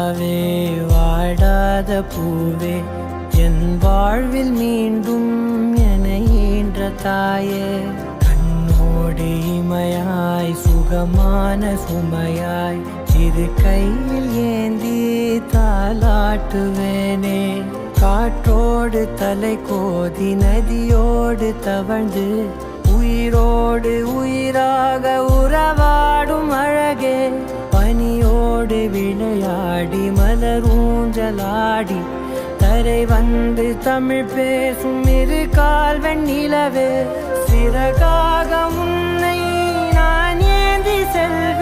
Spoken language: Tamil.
நிலாவே வாடாத பூவே என் வாழ்வில் மீண்டும் என ஈன்ற தாயே கண்ணோடு இமையாய் சுகமான சுமையாய் இரு கையில் ஏந்தி தாலாட்டுவேனே காற்றோடு தலை கோதி நதியோடு தவழ்ந்து உயிரோடு உயிராக உறவாடும் அழகே பனியோடு விளையாடி மலரூஞ்சலாடி தரை வந்து தமிழ் பேசும் இரு கால் வெண்ணிலவே சிறகாக உன்னை நான் ஏந்தி செல்வேன்